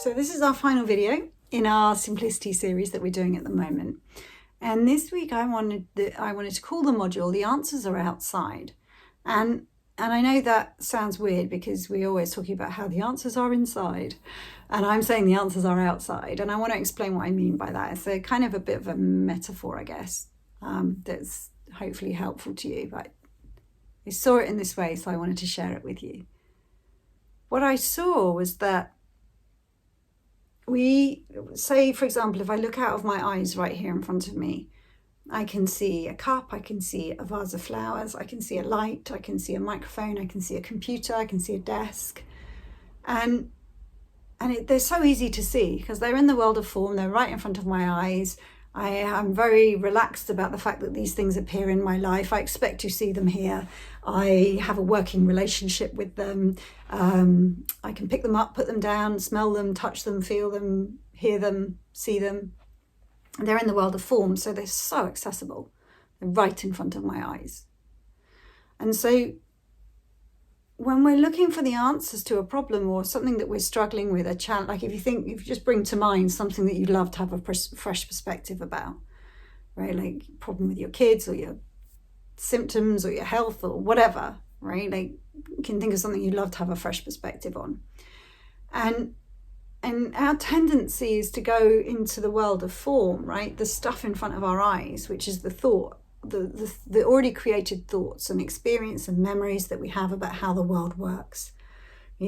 So this is our final video in our Simplicity series that we're doing at the moment. And this week I wanted to call the module "The Answers Are Outside." And I know that sounds weird because we're always talking about how the answers are inside. And I'm saying the answers are outside. And I want to explain what I mean by that. It's a kind of a bit of a metaphor, I guess, that's hopefully helpful to you. But I saw it in this way, so I wanted to share it with you. What I saw was that for example, if I look out of my eyes right here in front of me, I can see a cup, I can see a vase of flowers, I can see a light, I can see a microphone, I can see a computer, I can see a desk. And they're so easy to see because they're in the world of form, they're right in front of my eyes. I am very relaxed about the fact that these things appear in my life. I expect to see them here. I have a working relationship with them. I can pick them up, put them down, smell them, touch them, feel them, hear them, see them. They're in the world of form, so they're so accessible. They're right in front of my eyes. And so when we're looking for the answers to a problem or something that we're struggling with, a challenge, like if you just bring to mind something that you'd love to have a fresh perspective about, right? Like problem with your kids or your symptoms or your health or whatever, right? Like you can think of something you'd love to have a fresh perspective on. And our tendency is to go into the world of form, right? The stuff in front of our eyes, which is the thought, the already created thoughts and experience and memories that we have about how the world works.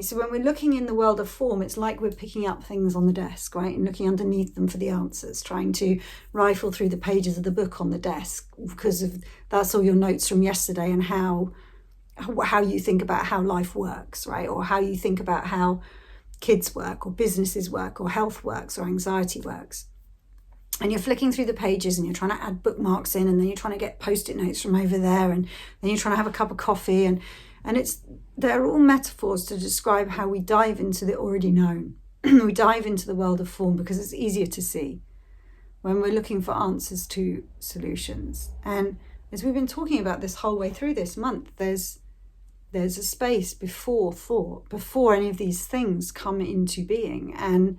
So when we're looking in the world of form, it's like we're picking up things on the desk, right? And looking underneath them for the answers, trying to rifle through the pages of the book on the desk because that's all your notes from yesterday and how you think about how life works, right? Or how you think about how kids work or businesses work or health works or anxiety works. And you're flicking through the pages and you're trying to add bookmarks in, and then you're trying to get post-it notes from over there, and then you're trying to have a cup of coffee, and they're all metaphors to describe how we dive into the already known. We dive into the world of form because it's easier to see when we're looking for answers to solutions. And as we've been talking about this whole way through this month, there's a space before thought, before any of these things come into being, and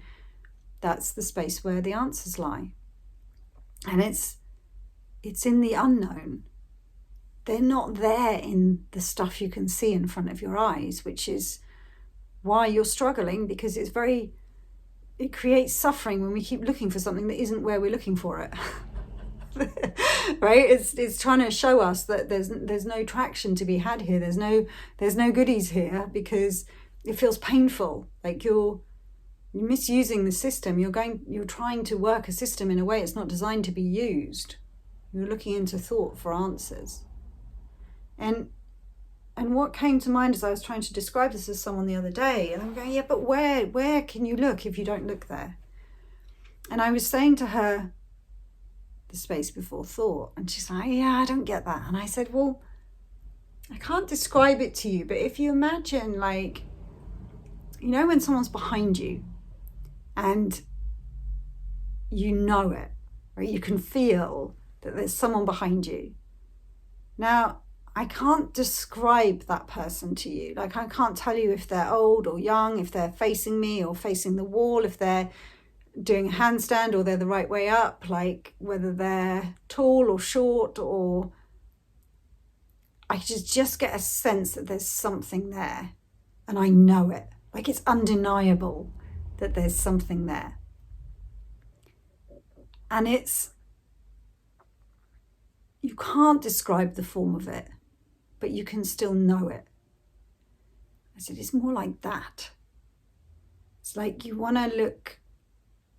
that's the space where the answers lie. And it's in the unknown. They're not there in the stuff you can see in front of your eyes, which is why you're struggling, because it creates suffering when we keep looking for something that isn't where we're looking for it. Right? It's trying to show us that there's no traction to be had here. There's no goodies here because it feels painful. Like you're misusing the system. You're trying to work a system in a way it's not designed to be used. You're looking into thought for answers. And what came to mind as I was trying to describe this to someone the other day, and I'm going, yeah, but where can you look if you don't look there? And I was saying to her, the space before thought, and she's like, yeah, I don't get that. And I said, well, I can't describe it to you, but if you imagine, like, you know, when someone's behind you and you know it, right? You can feel that there's someone behind you. Now, I can't describe that person to you. Like, I can't tell you if they're old or young, if they're facing me or facing the wall, if they're doing a handstand or they're the right way up, like whether they're tall or short, or I just get a sense that there's something there and I know it. Like it's undeniable that there's something there. And you can't describe the form of it, but you can still know it. I said, it's more like that. It's like you want to look,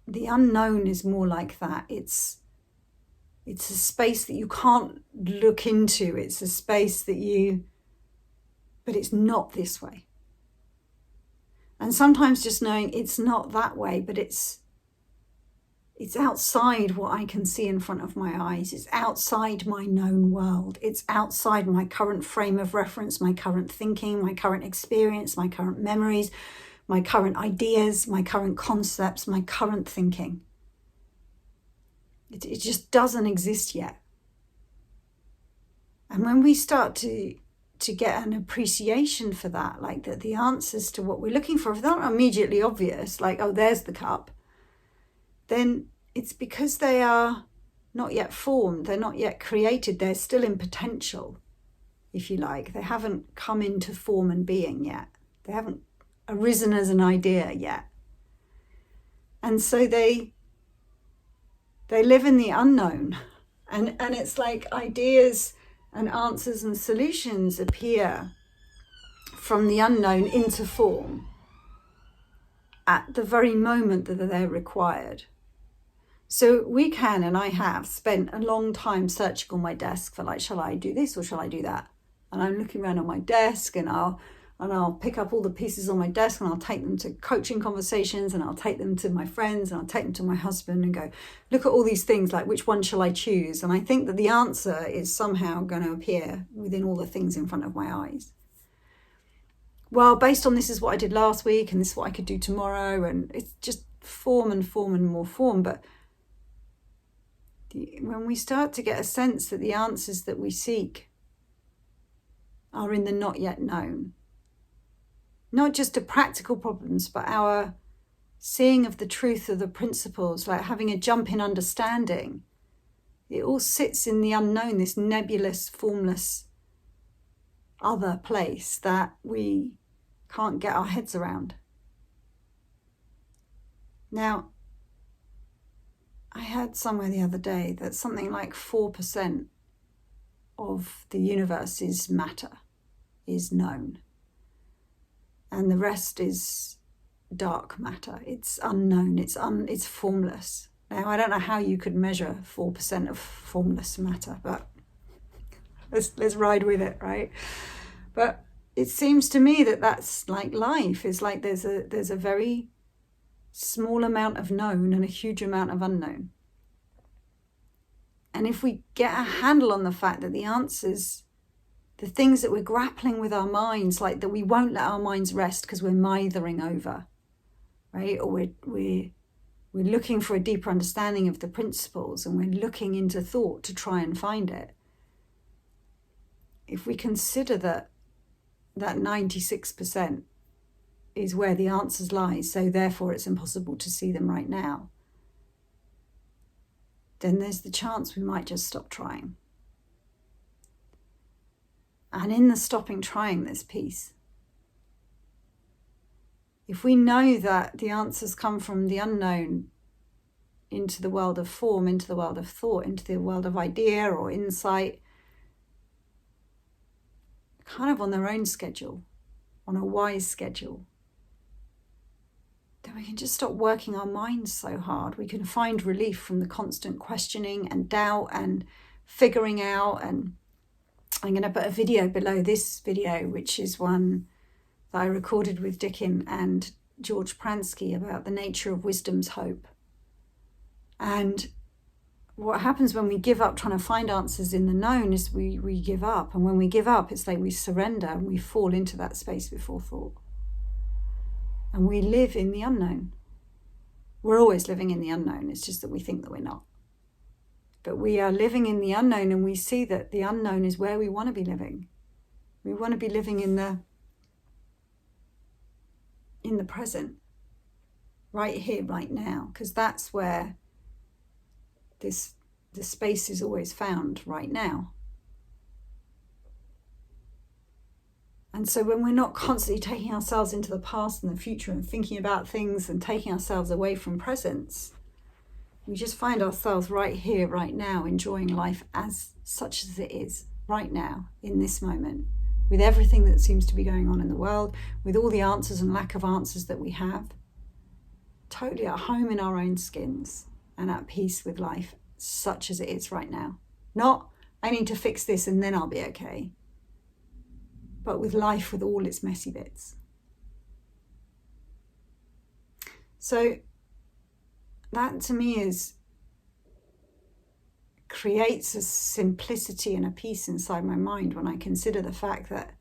the unknown is more like that. It's a space that you can't look into. It's a space but it's not this way. And sometimes just knowing it's not that way, but it's outside what I can see in front of my eyes. It's outside my known world. It's outside my current frame of reference, my current thinking, my current experience, my current memories, my current ideas, my current concepts, my current thinking. It just doesn't exist yet. And when we start to to get an appreciation for that, like that the answers to what we're looking for, if they're not immediately obvious, like, oh, there's the cup, then it's because they are not yet formed, they're not yet created, they're still in potential, if you like. They haven't come into form and being yet. They haven't arisen as an idea yet. And so they live in the unknown. And it's like ideas and answers and solutions appear from the unknown into form at the very moment that they're required. So we can, and I have, spent a long time searching on my desk for, like, shall I do this or shall I do that? And I'm looking around on my desk, and I'll pick up all the pieces on my desk, and I'll take them to coaching conversations, and I'll take them to my friends, and I'll take them to my husband and go, look at all these things, like, which one shall I choose? And I think that the answer is somehow going to appear within all the things in front of my eyes. Well, based on this is what I did last week, and this is what I could do tomorrow, and it's just form and more form. But when we start to get a sense that the answers that we seek are in the not yet known, not just to practical problems, but our seeing of the truth of the principles, like having a jump in understanding, it all sits in the unknown, this nebulous, formless other place that we can't get our heads around. Now, I heard somewhere the other day that something like 4% of the universe's matter is known, and the rest is dark matter. It's unknown, it's formless. Now, I don't know how you could measure 4% of formless matter, but let's ride with it, right? But it seems to me that that's like life. It's like there's a very small amount of known and a huge amount of unknown. And if we get a handle on the fact that the answers, the things that we're grappling with our minds, like that we won't let our minds rest because we're mithering over, right? Or we're looking for a deeper understanding of the principles, and we're looking into thought to try and find it. If we consider that 96% is where the answers lie, so therefore it's impossible to see them right now, then there's the chance we might just stop trying. And in the stopping trying this piece, if we know that the answers come from the unknown into the world of form, into the world of thought, into the world of idea or insight, kind of on their own schedule, on a wise schedule, then we can just stop working our minds so hard. We can find relief from the constant questioning and doubt and figuring out. And I'm going to put a video below this video, which is one that I recorded with Dickin and George Pransky about the nature of wisdom's hope. And what happens when we give up trying to find answers in the known is we give up. And when we give up, it's like we surrender and we fall into that space before thought. And we live in the unknown. We're always living in the unknown. It's just that we think that we're not. But we are living in the unknown, and we see that the unknown is where we want to be living. We want to be living in the present, right here, right now, because that's where the space is always found, right now. And so when we're not constantly taking ourselves into the past and the future and thinking about things and taking ourselves away from presence, we just find ourselves right here, right now, enjoying life as such as it is, right now, in this moment, with everything that seems to be going on in the world, with all the answers and lack of answers that we have, totally at home in our own skins and at peace with life, such as it is right now. Not, I need to fix this and then I'll be okay, but with life with all its messy bits. So that to me creates a simplicity and a peace inside my mind when I consider the fact that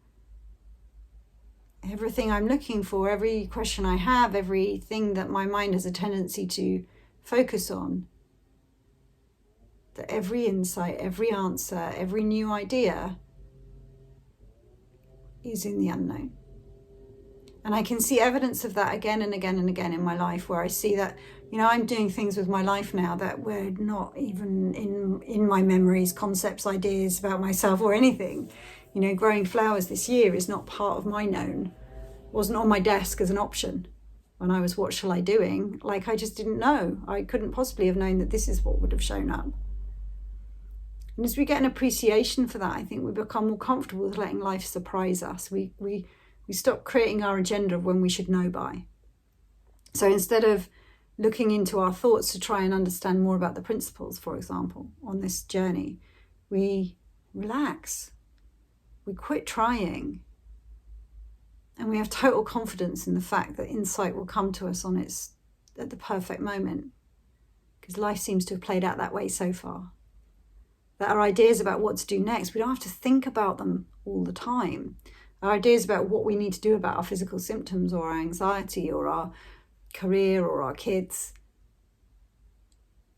everything I'm looking for, every question I have, everything that my mind has a tendency to focus on, that every insight, every answer, every new idea is in the unknown. And I can see evidence of that again and again and again in my life, where I see that, I'm doing things with my life now that were not even in my memories, concepts, ideas about myself or anything. Growing flowers this year is not part of my known. It wasn't on my desk as an option when I was, what shall I doing? Like, I just didn't know. I couldn't possibly have known that this is what would have shown up. And as we get an appreciation for that, I think we become more comfortable with letting life surprise us. We stop creating our agenda of when we should know by. So instead of looking into our thoughts to try and understand more about the principles, for example, on this journey, we relax. We quit trying. And we have total confidence in the fact that insight will come to us at the perfect moment. Because life seems to have played out that way so far. That our ideas about what to do next, we don't have to think about them all the time. Our ideas about what we need to do about our physical symptoms or our anxiety or our career or our kids,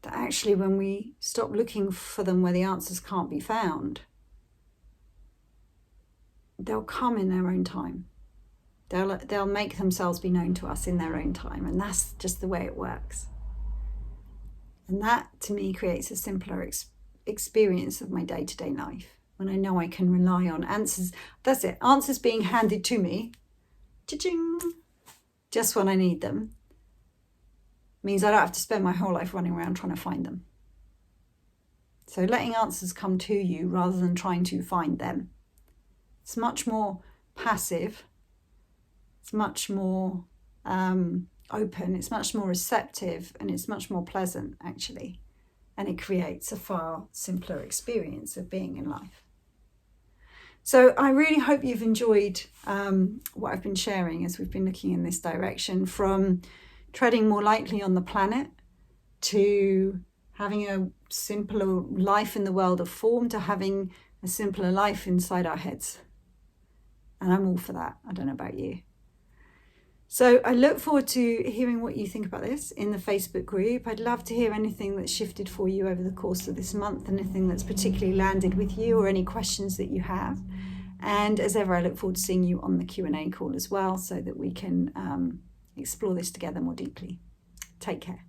that actually when we stop looking for them where the answers can't be found, they'll come in their own time. They'll make themselves be known to us in their own time, and that's just the way it works. And that, to me, creates a simpler experience of my day-to-day life, when I know I can rely on answers. That's it, answers being handed to me, cha-ching, just when I need them, means I don't have to spend my whole life running around trying to find them. So letting answers come to you rather than trying to find them. It's much more passive. It's much more open. It's much more receptive, and it's much more pleasant, actually. And it creates a far simpler experience of being in life. So I really hope you've enjoyed what I've been sharing as we've been looking in this direction, from treading more lightly on the planet to having a simpler life in the world of form, to having a simpler life inside our heads. And I'm all for that. I don't know about you. So I look forward to hearing what you think about this in the Facebook group. I'd love to hear anything that's shifted for you over the course of this month, anything that's particularly landed with you, or any questions that you have. And as ever, I look forward to seeing you on the Q&A call as well, so that we can explore this together more deeply. Take care.